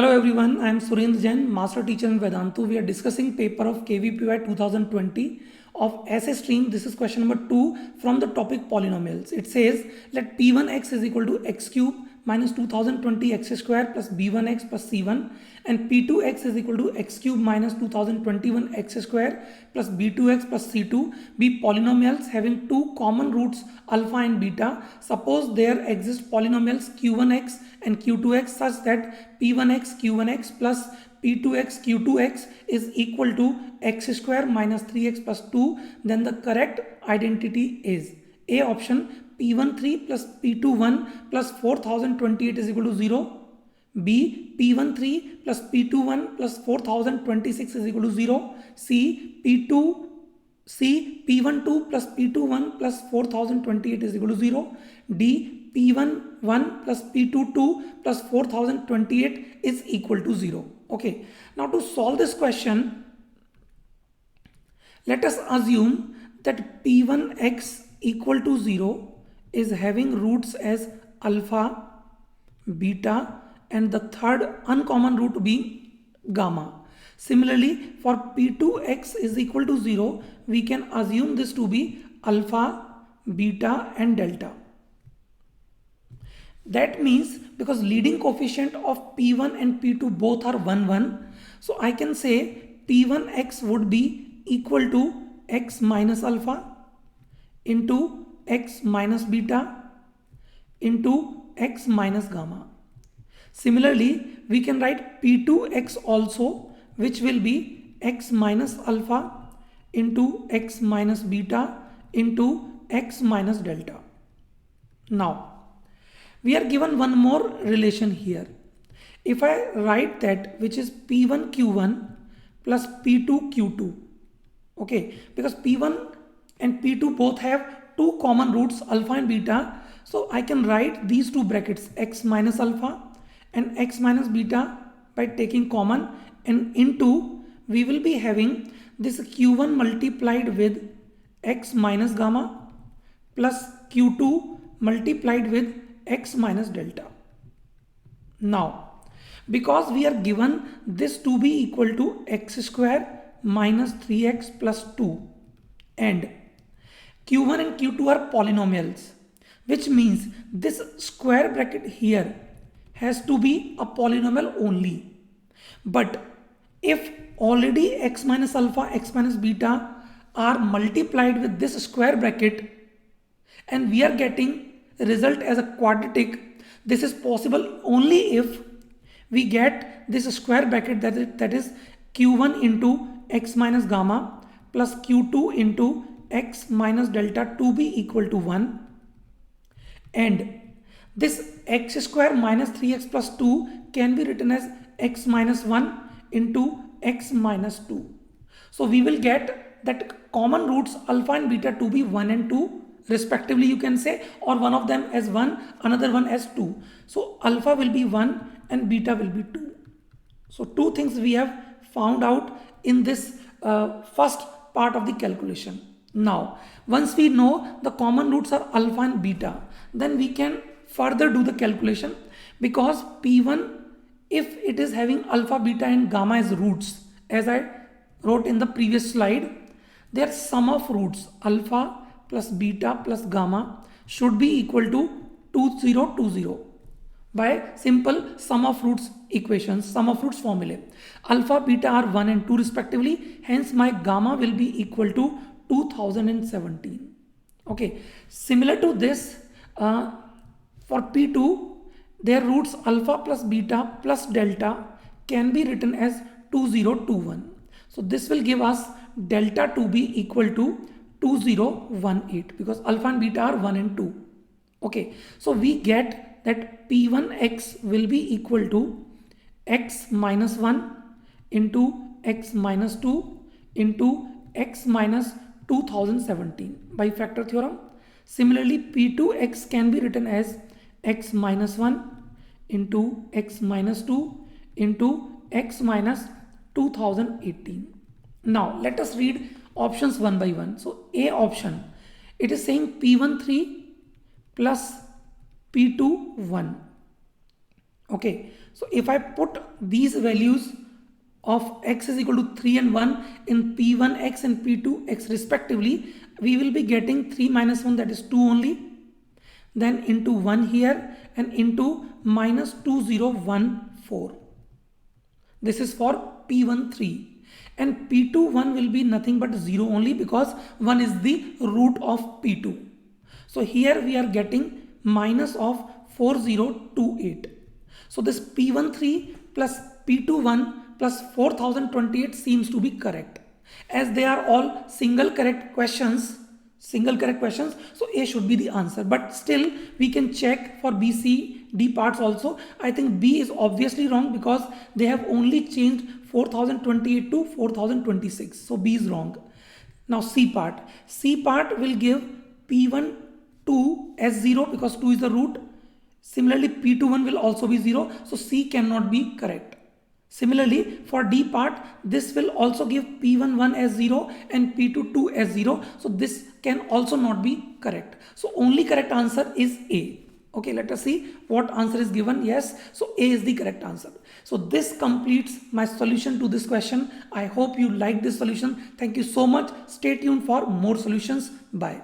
Hello everyone, I am Surendra Jain, Master Teacher in Vedantu. We are discussing paper of KVPY 2020 of essay stream. This is question number 2 from the topic polynomials. It says let P1x is equal to x cube minus 2020 x square plus B1x plus C1 and P2x is equal to x cube minus 2021 x square plus B2x plus C2 be polynomials having two common roots alpha and beta. Suppose there exist polynomials q1x and q2x such that p1x q1x plus p2x q2x is equal to x square minus 3x plus 2, then the correct identity is A option p13 plus p21 plus 4028 is equal to 0, B p13 plus p21 plus 4026 is equal to 0, C p12 plus p21 plus 4028 is equal to 0, D p11 plus p22 plus 4028 is equal to 0. Okay, now to solve this question, let us assume that p1x equal to 0 is having roots as alpha, beta and the third uncommon root being gamma. Similarly, for p2x is equal to 0, we can assume this to be alpha, beta and delta. That means because leading coefficient of p1 and p2 both are 1, 1. So I can say p1x would be equal to x minus alpha into x minus beta into x minus gamma. Similarly, we can write p2x also, which will be x minus alpha into x minus beta into x minus delta. Now, we are given one more relation here. If I write that, which is p1 q1 plus p2 q2, okay, because p1 and p2 both have two common roots alpha and beta, so I can write these two brackets x minus alpha and x minus beta by taking common, and into we will be having this q1 multiplied with x minus gamma plus q2 multiplied with x minus delta. Now, because we are given this to be equal to x square minus 3x plus 2 and q1 and q2 are polynomials, which means this square bracket here has to be a polynomial only. But if already x minus alpha, x minus beta are multiplied with this square bracket and we are getting result as a quadratic, this is possible only if we get this square bracket that is q1 into x minus gamma plus q2 into x minus delta to be equal to 1, and this x square minus 3x plus 2 can be written as x minus 1 into x minus 2. So we will get that common roots alpha and beta to be 1 and 2 respectively, you can say, or one of them as 1, another one as 2. So alpha will be 1 and beta will be 2. So two things we have found out in this first part of the calculation. Now, once we know the common roots are alpha and beta, then we can further do the calculation, because P1, if it is having alpha, beta and gamma as roots, as I wrote in the previous slide, their sum of roots alpha plus beta plus gamma should be equal to 2020 by simple sum of roots equations, sum of roots formulae. Alpha, beta are 1 and 2 respectively, hence my gamma will be equal to 2017. Okay, similar to this, for P2, their roots alpha plus beta plus delta can be written as 2021. So this will give us delta to be equal to 2018, because alpha and beta are 1 and 2. Okay, so we get that P1x will be equal to x minus 1 into x minus 2 into x minus 2017 by factor theorem. Similarly, P2x can be written as x minus 1 into x minus 2 into x minus 2018. Now, let us read options one by one. So, A option, it is saying P13 plus P21. Okay, So if I put these values of x is equal to 3 and 1 in P1x and P2x respectively, we will be getting 3 minus 1, that is 2 only, then into 1 here and into minus 2014. This is for P1 3 and P2 1 will be nothing but 0 only because 1 is the root of P2. So here we are getting minus of 4028. So this P1 3 plus P2 1 plus 4028 seems to be correct. As they are all single correct questions, so A should be the answer. But still we can check for B, C, D parts also. I think B is obviously wrong because they have only changed 4028 to 4026. So B is wrong. Now C part will give P1 2 as 0 because 2 is the root. Similarly P21 will also be 0. So C cannot be correct. Similarly for D part, this will also give P1 1 as 0 and P2 2 as 0. So this can also not be correct. So only correct answer is A. Okay, let us see what answer is given. Yes, so A is the correct answer. So this completes my solution to this question. I hope you like this solution. Thank you so much. Stay tuned for more solutions. Bye.